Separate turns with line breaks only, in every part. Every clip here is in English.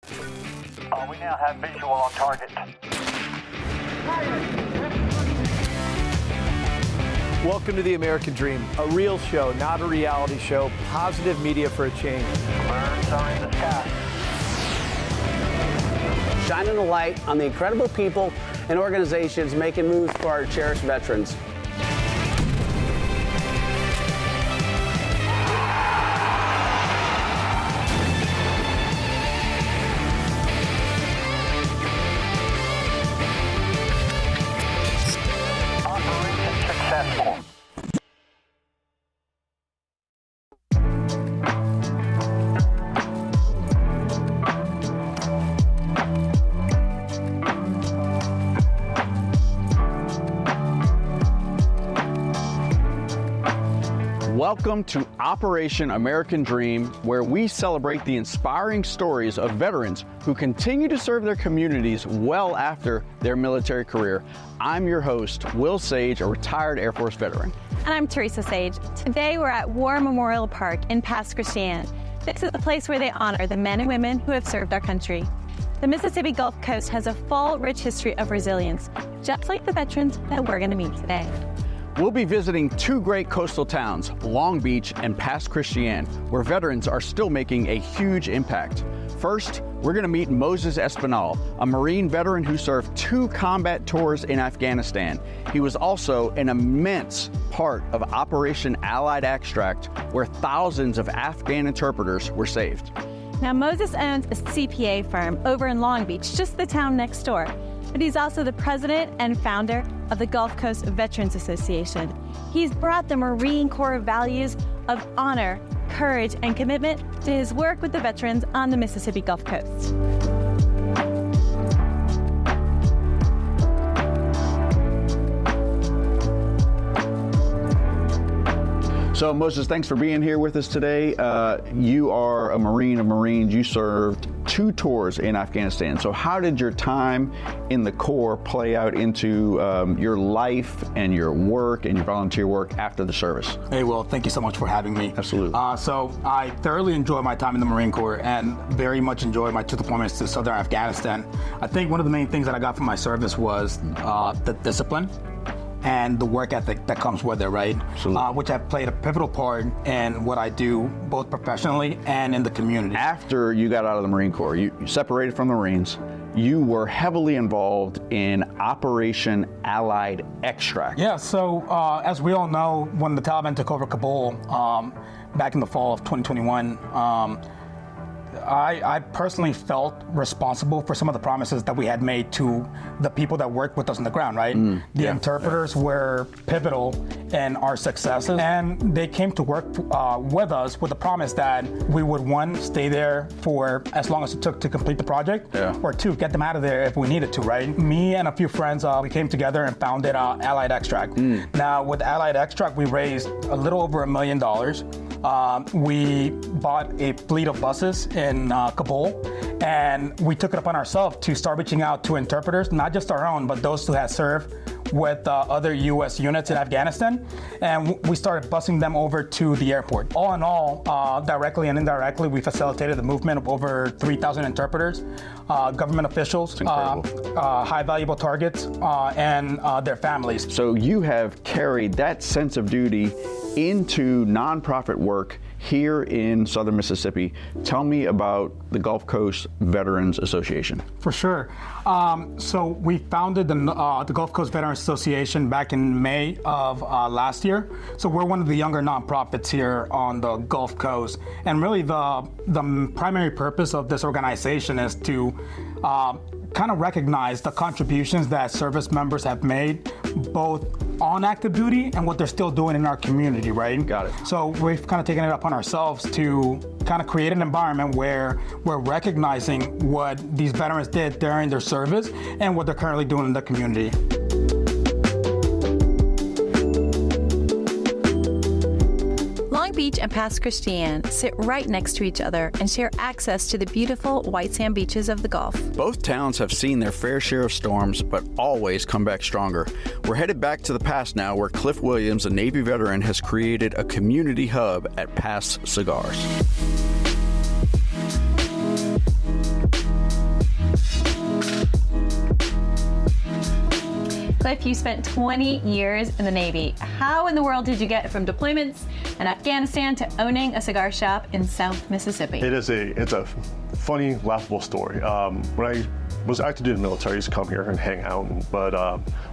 We now have visual on target.
Welcome to the American Dream, a real show, not a reality show. Positive media for a change.
Birds are in the sky.
Shining a light on the incredible people and organizations making moves for our cherished veterans.
Welcome to Operation American Dream, where we celebrate the inspiring stories of veterans who continue to serve their communities well after their military career. I'm your host, Will Sage, a retired Air Force veteran.
And I'm Teresa Sage. Today we're at War Memorial Park in Pass Cigar. This is the place where they honor the men and women who have served our country. The Mississippi Gulf Coast has a full, rich history of resilience, just like the veterans that we're going to meet today.
We'll be visiting two great coastal towns, Long Beach and Pass Cigar, where veterans are still making a huge impact. First, we're going to meet Moises Espinal, a Marine veteran who served 2 combat tours in Afghanistan. He was also an immense part of Operation Allied Extract, where thousands of Afghan interpreters were saved.
Now, Moises owns a CPA firm over in Long Beach, just the town next door. But he's also the president and founder of the Gulf Coast Veterans Association. He's brought the Marine Corps values of honor, courage, and commitment to his work with the veterans on the Mississippi Gulf Coast.
So Moises, thanks for being here with us today. You are a Marine of Marines. You served 2 tours in Afghanistan. So how did your time in the Corps play out into your life and your work and your volunteer work after the service?
Hey, Will, thank you so much for having me.
Absolutely.
So I thoroughly enjoyed my time in the Marine Corps and very much enjoyed my 2 deployments to southern Afghanistan. I think one of the main things that I got from my service was the discipline and the work ethic that comes with it, right? Which have played a pivotal part in what I do, both professionally and in the community.
After you got out of the Marine Corps, you separated from the Marines, you were heavily involved in Operation Allied Extract.
Yeah, so as we all know, when the Taliban took over Kabul back in the fall of 2021, I personally felt responsible for some of the promises that we had made to the people that worked with us on the ground, right? The interpreters were pivotal in our successes, and they came to work with us with the promise that we would, 1, stay there for as long as it took to complete the project, or 2, get them out of there if we needed to, right? Me and a few friends, we came together and founded Allied Extract. Now, with Allied Extract, we raised a little over $1 million. We bought a fleet of buses in Kabul, and we took it upon ourselves to start reaching out to interpreters, not just our own, but those who had served with other U.S. units in Afghanistan, and we started busing them over to the airport. All in all, directly and indirectly, we facilitated the movement of over 3,000 interpreters, government officials, high valuable targets, and their families.
So you have carried that sense of duty into nonprofit work here in southern Mississippi. Tell me about the Gulf Coast Veterans Association.
For sure. So we founded the Gulf Coast Veterans Association back in May of last year. So we're one of the younger nonprofits here on the Gulf Coast. And really the primary purpose of this organization is to kind of recognize the contributions that service members have made, both on active duty and what they're still doing in our community, right?
Got it.
So we've kind of taken it upon ourselves to kind of create an environment where we're recognizing what these veterans did during their service and what they're currently doing in the community.
Long Beach and Pass Cigar sit right next to each other and share access to the beautiful white sand beaches of the Gulf.
Both towns have seen their fair share of storms, but always come back stronger. We're headed back to the past now, where Cliff Williams, a Navy veteran, has created a community hub at Pass Cigars.
Cliff, you spent 20 years in the Navy. How in the world did you get from deployments in Afghanistan to owning a cigar shop in South Mississippi?
It's a funny, laughable story. When I was active duty in the military, I used to come here and hang out. But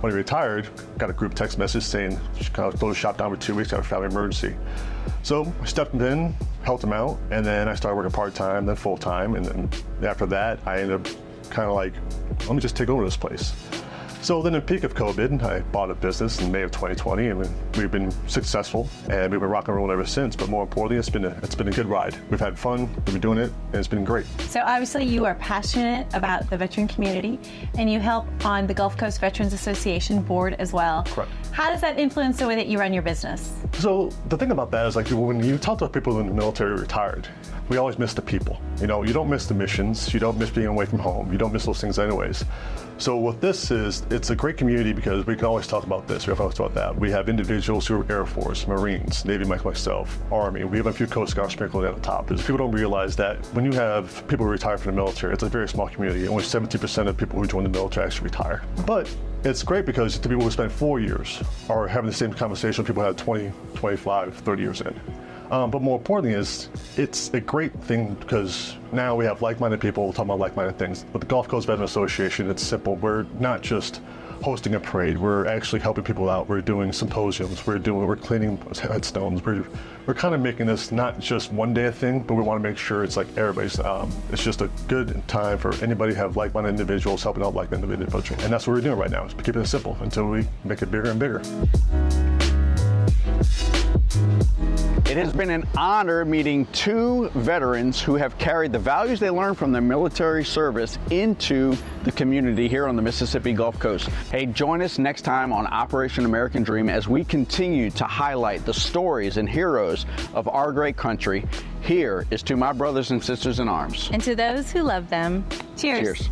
when I retired, got a group text message saying, kind of close the shop down for 2 weeks, got a family emergency. So I stepped in, helped them out, and then I started working part-time, then full-time, and then after that, I ended up kind of like, let me just take over this place. So then in the peak of COVID, I bought a business in May of 2020, and we've been successful, and we've been rock and rolling ever since. But more importantly, it's been a good ride. We've had fun, we've been doing it, and it's been great.
So obviously you are passionate about the veteran community, and you help on the Gulf Coast Veterans Association board as well.
Correct.
How does that influence the way that you run your business?
So the thing about that is, like, when you talk to people in the military retired, we always miss the people. You know, you don't miss the missions, you don't miss being away from home, you don't miss those things anyways. So what this is, it's a great community because we can always talk about this, we have always talk about that. We have individuals who are Air Force, Marines, Navy like myself, Army, we have a few Coast Guard sprinkled at the top. Because people don't realize that when you have people who retire from the military, it's a very small community. Only 70% of people who join the military actually retire. But it's great because the people who spend 4 years are having the same conversation with people who have 20, 25, 30 years in. But more importantly is, it's a great thing because now we have like-minded people talking about like-minded things. With the Gulf Coast Veterans Association, it's simple. We're not just hosting a parade. We're actually helping people out. We're doing symposiums. We're cleaning headstones. We're kind of making this not just one day a thing, but we want to make sure it's like everybody's. It's just a good time for anybody to have like-minded individuals helping out like-minded individuals. And that's what we're doing right now, is keeping it simple until we make it bigger and bigger.
It has been an honor meeting two veterans who have carried the values they learned from their military service into the community here on the Mississippi Gulf Coast. Hey, join us next time on Operation American Dream as we continue to highlight the stories and heroes of our great country. Here is to my brothers and sisters in arms.
And to those who love them, cheers.
Cheers.